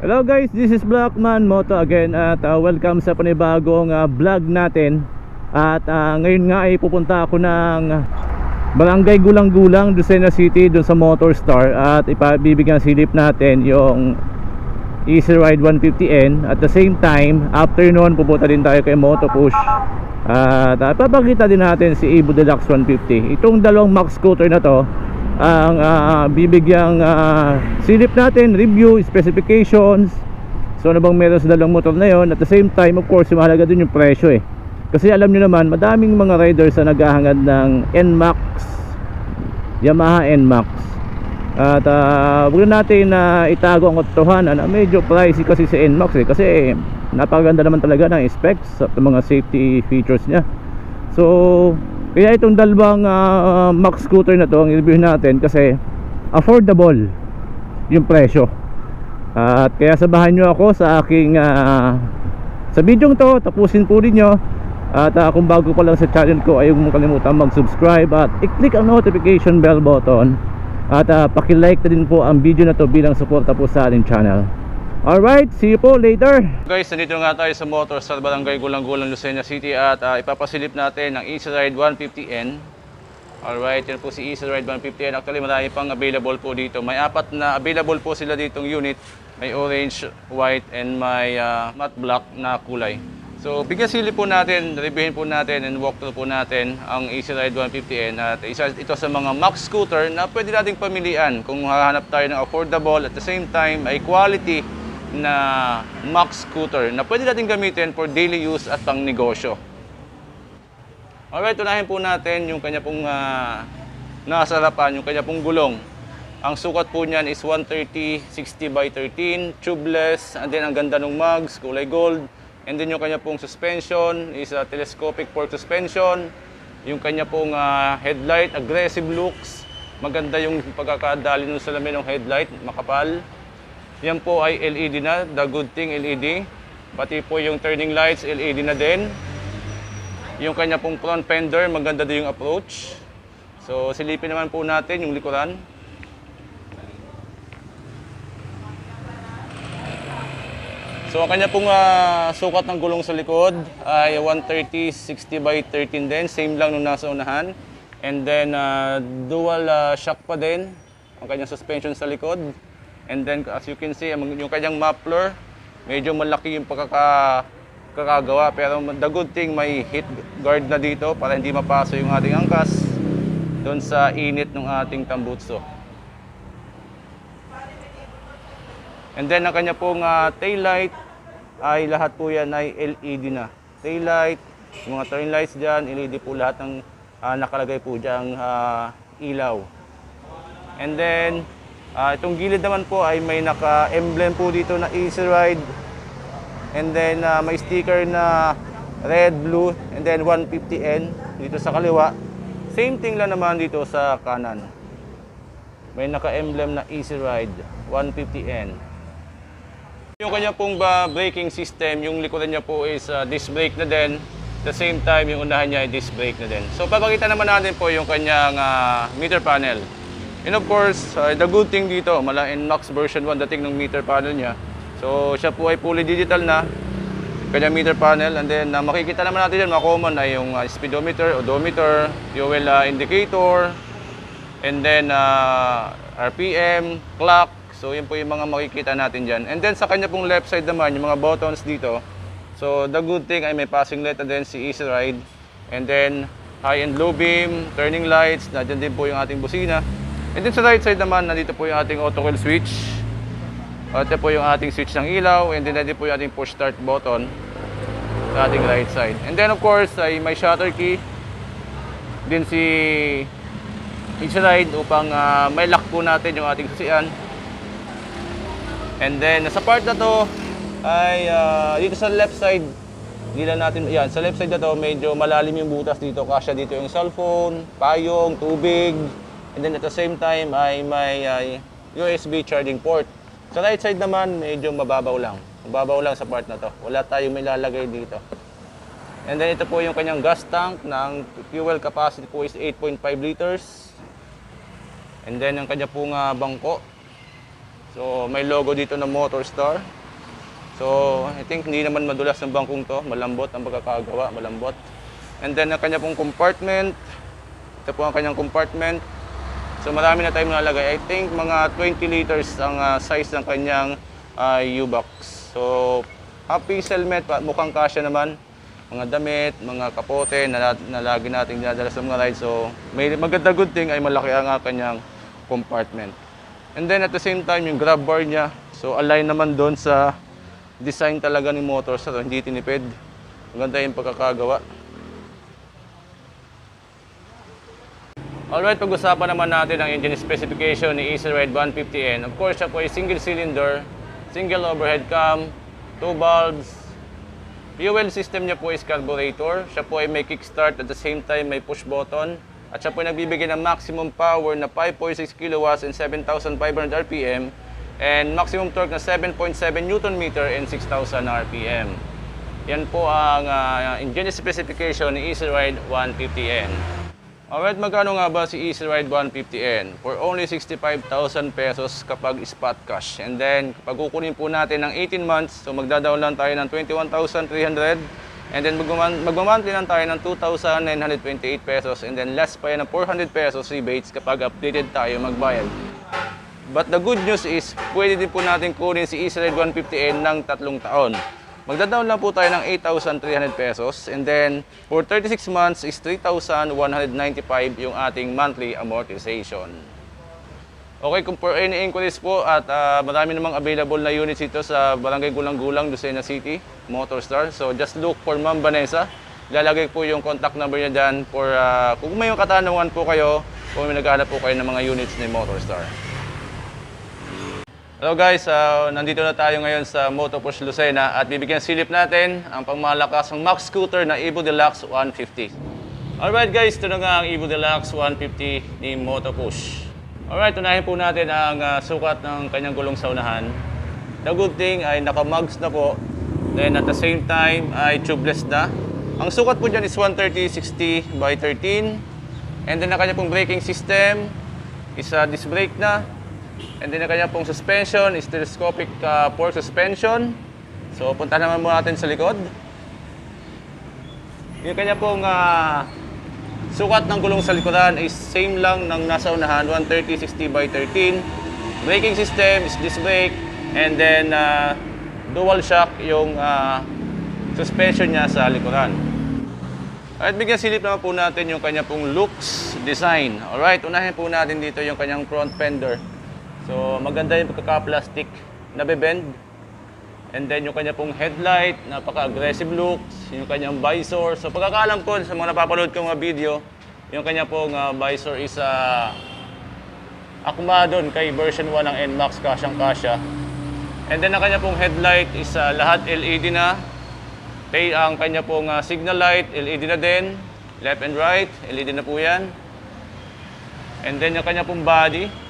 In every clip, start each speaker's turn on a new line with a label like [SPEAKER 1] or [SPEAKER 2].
[SPEAKER 1] Hello guys, this is Blackman Moto again at welcome sa panibagong vlog natin. At ngayon nga ay pupunta ako ng Barangay Gulang-Gulang, Lucena City, doon sa Motor Star. At ipabibigyan silip natin yung Easy Ride 150N. At the same time, after noon pupunta din tayo kay Moto Push. At papakita din natin si Evo Deluxe 150. Itong dalawang max scooter na to ang bibigyang silip natin, review, specifications. So ano bang meron sa dalawang motor na yon. At the same time, of course, mahalaga din yung presyo kasi alam nyo naman, madaming mga riders na naghahangad ng NMAX, Yamaha NMAX. At huwag na natin itago ang katotohanan na medyo pricey kasi si NMAX kasi napakaganda naman talaga ng specs at mga safety features nya. So kaya itong dalawang max scooter na to ang i-review natin kasi affordable yung presyo. At kaya sabahan nyo ako sa aking sa video to, tapusin po rin nyo. At kung bago pa lang sa channel ko ay huwag mong kalimutan mag-subscribe at i-click ang notification bell button. At paki-like na din po ang video na to bilang suporta po sa ating channel. Alright, see you po later. Guys, nandito nga tayo sa Motor Star, Barangay Gulang-Gulang, Lucena City. At ipapasilip natin ang Easy Ride 150N. Alright, yan po si Easy Ride 150N. Actually marami pang available po dito. May apat na available po sila ditong unit. May orange, white, and may matte black na kulay. So bigyan silip po natin, reviewin po natin, and walkthrough po natin ang Easy Ride 150N. At isa ito sa mga max scooter na pwede nating pamilian kung hahanap tayo ng affordable at the same time ay quality na max scooter na pwede natin gamitin for daily use at pang negosyo. Alright, unahin po natin yung kanya pong nasa harapan, yung kanya pong gulong. Ang sukat po niyan is 130 60/13, tubeless, and then ang ganda ng mugs, kulay gold. And then yung kanya pong suspension is a telescopic fork suspension. Yung kanya pong headlight, aggressive looks. Maganda yung pagkakadali ng salamin ng headlight, makapal. Yan po ay LED na, the good thing LED. Pati po yung turning lights, LED na din. Yung kanya pong front fender, maganda din yung approach. So silipin naman po natin yung likuran. So ang kanya pong sukat ng gulong sa likod ay 130 60/13 din, same lang nung nasa unahan. And then dual shock pa din ang kanyang suspension sa likod. And then as you can see, yung kanyang muffler, medyo malaki yung pagkakagawa. Pero the good thing, may heat guard na dito para hindi mapaso yung ating angkas doon sa init ng ating tambutso. And then ang kanya pong tail light ay lahat po yan ay LED na. Tail light, yung mga turn lights dyan, LED po lahat ng nakalagay po dyan ilaw. And then itong gilid naman po ay may naka-emblem po dito na Easy Ride. And then may sticker na red, blue, and then 150N dito sa kaliwa. Same thing lang naman dito sa kanan. May naka-emblem na Easy Ride 150N. Yung kanya pong braking system, yung likuran niya po is disc brake na din. At the same time, yung unahan niya ay disc brake na din. So papakita naman natin po yung kanyang meter panel. And of course, the good thing dito, NMAX version 1 dating ng meter panel niya. So siya po ay fully digital na kanyang meter panel. And then makikita naman natin yan, mga common ay yung speedometer, odometer, fuel indicator, and then RPM, clock. So yun po yung mga makikita natin dyan. And then sa kanya pong left side naman, yung mga buttons dito. So the good thing ay may passing light na din si Easy Ride. And then high and low beam, turning lights, nadyan din po yung ating busina. And then sa right side naman, nandito po yung ating auto wheel switch. Ito po yung ating switch ng ilaw. And then nandito po yung ating push start button sa ating right side. And then of course ay may shutter key din si Easy Ride upang may lock po natin yung ating susian. And then sa part na to ay dito sa left side, hindi lang natin, yan, sa left side na to medyo malalim yung butas dito, kasya dito yung cellphone, payong, tubig. And then at the same time ay may USB charging port. Sa right side naman medyo mababaw lang sa part na to, wala tayong may lalagay dito. And then ito po yung kanyang gas tank, ng fuel capacity po is 8.5 liters. And then ang kanya pong bangko.
[SPEAKER 2] So may logo dito na Motorstar. So I think hindi naman madulas ng bangkong to, malambot ang pagkakagawa, malambot. And then ang kanya pong compartment. Ito po ang kanyang compartment. So marami na tayong nalagay. I think mga 20 liters ang size ng kanyang U-box. So half piece helmet, mukhang kasya naman. Mga damit, mga kapote na lagi nating dinadala sa mga rides. So may maganda good thing ay malaki ang kanyang compartment. And then at the same time yung grab bar niya. So align naman doon sa design talaga ni Motorstar. Hindi tinipid. Maganda yung pagkakagawa. Alright, pag-usapan naman natin ang engine specification ni Easy Ride 150N. Of course, siya po ay single cylinder, single overhead cam, 2 valves. Fuel system niya po is carburetor. Siya po ay may kickstart at the same time may push button. At siya po ay nagbibigay ng maximum power na 5.6 kilowatts and 7,500 RPM and maximum torque na 7.7 Newton meter and 6,000 RPM. Yan po ang engine specification ni Easy Ride 150N. Alright, magkano nga ba si Easy Ride 150N? For only 65,000 pesos kapag spot cash. And then, kapag kukunin po natin ng 18 months, so magdadaon lang tayo ng 21,300. And then, magmamonthly lang tayo ng 2,928 pesos. And then, less pa yan ng 400 pesos rebates kapag updated tayo magbayad. But the good news is, pwede din po natin kunin si Easy Ride 150N ng 3 taon. Magda-down lang po tayo ng 8,300 pesos and then for 36 months is 3,195 yung ating monthly amortization. Okay, kung for any inquiries po at marami namang available na units ito sa Barangay Gulang-Gulang, Lucena City, Motorstar. So just look for Ma'am Vanessa. Lalagay po yung contact number niya dyan for kung may katanungan po kayo, kung may naghahanap po kayo ng mga units ni Motorstar. Hello guys, nandito na tayo ngayon sa Motopush Lucena at bibigyan silip natin ang pangmalakas ng Max Scooter na Evo Deluxe 150. Alright guys, ito na nga ang Evo Deluxe 150 ni Motopush. Alright, unahin po natin ang sukat ng kanyang gulong sa unahan. The good thing ay naka-mugs na po, then at the same time ay tubeless na. Ang sukat po dyan is 130/60 by 13 and then ang kanya pong braking system is disc brake na. And then ang kanya pong suspension is telescopic fork suspension. So punta naman muna natin sa likod. Yung kanya pong sukat ng gulong sa likuran is same lang ng nasa unahan, 130/60 by 13. Braking system is disc brake and then dual shock yung suspension niya sa likuran. At bigyan silip naman po natin yung kanya pong looks design. Alright, unahin po natin dito yung kanyang front fender. So maganda yung pagkaka-plastic na bebend. And then yung kanya pong headlight, napaka-aggressive looks. Yung kanyang visor. So pagkakaalam ko sa mga napapanood kong mga video, yung kanya pong visor is akma doon kay version 1 ng NMAX, kasyang-kasya. And then ang kanya pong headlight is lahat LED na. Ang kanya pong signal light, LED na din. Left and right, LED na po yan. And then yung kanya pong body.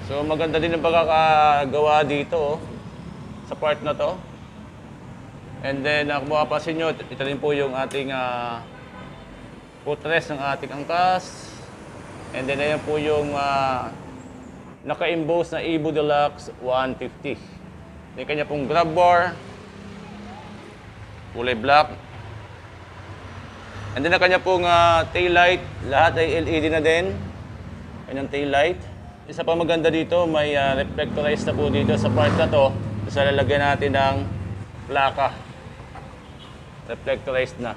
[SPEAKER 2] So maganda din ang pagkakagawa dito sa part na to. And then kung mapapansin nyo, ito rin po yung ating footrest ng ating angkas. And then ayan po yung naka-emboss na Evo Deluxe 150. Then kanya pong grab bar, kulay black. And then ang kanya pong tail light, lahat ay LED na din. Kanyang tail light. Isa pa maganda dito, may reflectorized na po dito sa part na to. Tapos lalagyan natin ng plaka. Reflectorized na.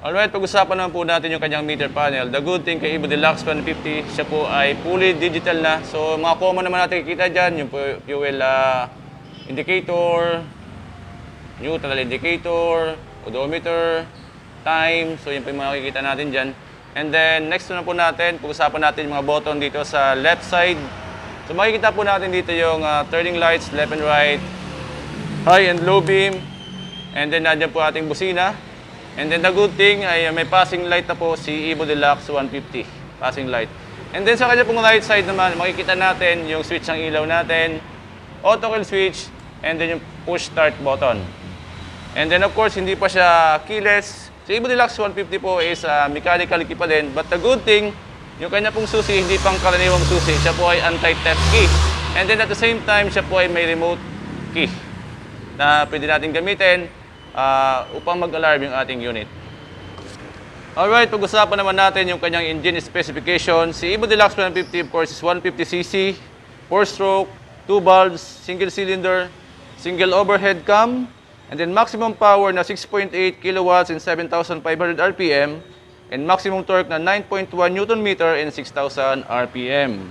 [SPEAKER 2] Alright, pag-usapan naman po natin yung kanyang meter panel. The good thing kay Evo Deluxe 150, siya po ay fully digital na. So mga common naman natin kikita dyan, yung fuel indicator, neutral indicator, odometer, time. So yun po yung mga kikita natin dyan. And then, next na po natin, pag-usapan natin yung mga button dito sa left side. So, makikita po natin dito yung turning lights, left and right, high and low beam. And then, nandiyan po ating busina. And then, the good thing ay may passing light na po si Evo Deluxe 150. Passing light. And then, sa kanya pong right side naman, makikita natin yung switch ng ilaw natin, auto kill switch, and then yung push start button. And then, of course, hindi pa siya keyless. Si Evo Deluxe 150 po is mechanical key pa din. But the good thing, Yung kanya pong susi, hindi pang karaniwang susi. Siya po ay anti-theft key. And then at the same time, siya po ay may remote key na pwede natin gamitin upang mag-alarm yung ating unit. Alright, pag-usapan naman natin yung kanyang engine specification. Si Evo Deluxe 150 of course is 150cc, 4-stroke, 2 valves, single cylinder, single overhead cam, and then maximum power na 6.8 kilowatts and 7,500 RPM, and maximum torque na 9.1 Newton meter and 6,000 RPM.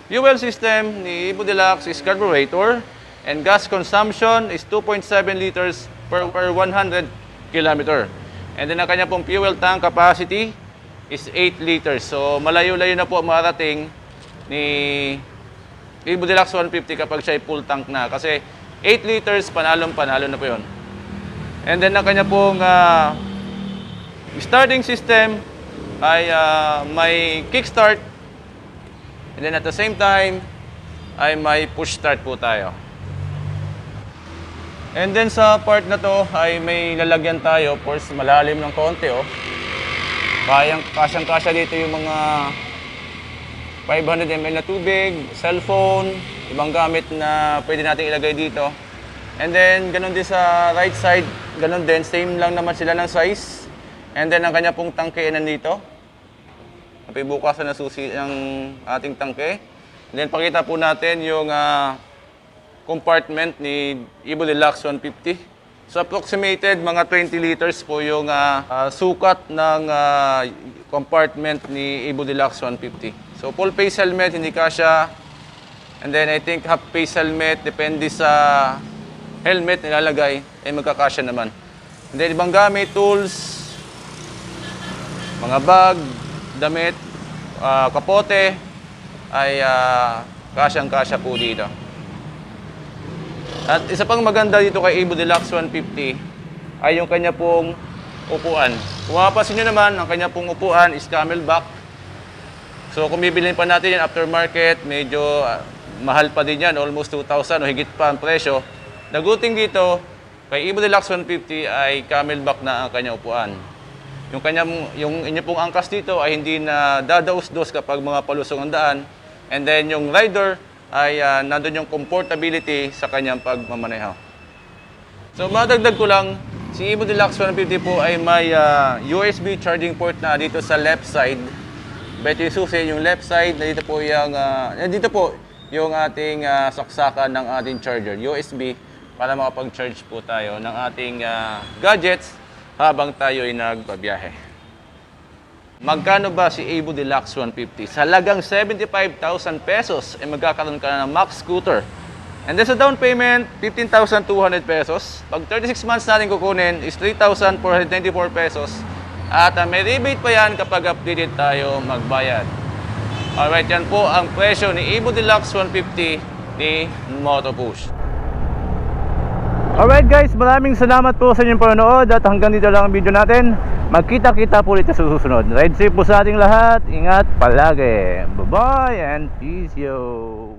[SPEAKER 2] Fuel system ni Evo Deluxe is carburetor, and gas consumption is 2.7 liters per 100 kilometer. And then ang kanya pong fuel tank capacity is 8 liters. So malayo-layo na po marating ni Evo Deluxe 150 kapag siya ay full tank na. Kasi 8 liters, panalo na po yun. And then ang kanya pong starting system ay may kickstart. And then at the same time ay may push start po tayo. And then sa part na to ay may lalagyan tayo, of course malalim ng konti oh. Kasyang-kasya dito yung mga 500 ml na tubig, cellphone, ibang gamit na pwede natin ilagay dito. And then ganun din sa right side, ganun din, same lang naman sila ng size. And then ang kanya pong tangke nandito. Napibukasan na susi ng ating tangke. And then pakita po natin yung compartment ni Evo Deluxe 150. So approximated mga 20 liters po yung sukat ng compartment ni Evo Deluxe 150. So full face helmet hindi kasya. And then I think half face helmet depende sa helmet nilalagay ay magkakasya naman. And then ibang gamit, tools, mga bag, damit, kapote ay kasyang-kasya po dito. At isa pang maganda dito kay Evo Deluxe 150 ay yung kanya pong upuan. Kung mapapansin nyo naman, ang kanya pong upuan is camelback. So kung bibilhin pa natin yan aftermarket, medyo mahal pa din yan, almost 2,000 o higit pa ang presyo. The good thing dito, kay Evo Deluxe 150 ay camelback na ang kanya upuan. Yung inyo pong angkas dito ay hindi na dadaos-dos kapag mga palusong ang daan. And then yung rider ay nandun yung comfortability sa kanyang pagmamaneho. So madagdag ko lang, si Evo Deluxe 150 po ay may USB charging port na dito sa left side. Bet yung susi, yung left side, dito po yung ating saksakan ng ating charger, USB, para makapag-charge po tayo ng ating gadgets habang tayo ay nagbabiyahe. Magkano ba si Evo Deluxe 150? Sa halagang 75,000 pesos ay magkakaroon ka na ng Max Scooter. And then sa down payment, 15,200 pesos. Pag 36 months natin kukunin is 3,494 pesos. At may rebate pa yan kapag updated tayo magbayad. Alright, yan po ang presyo ni Evo Deluxe 150 ni Motopush.
[SPEAKER 1] Alright guys, maraming salamat po sa inyong panonood at hanggang dito lang ang video natin. Magkita-kita po ulit sa susunod. Ride safe po sa ating lahat. Ingat palagi. Bye-bye and peace yo.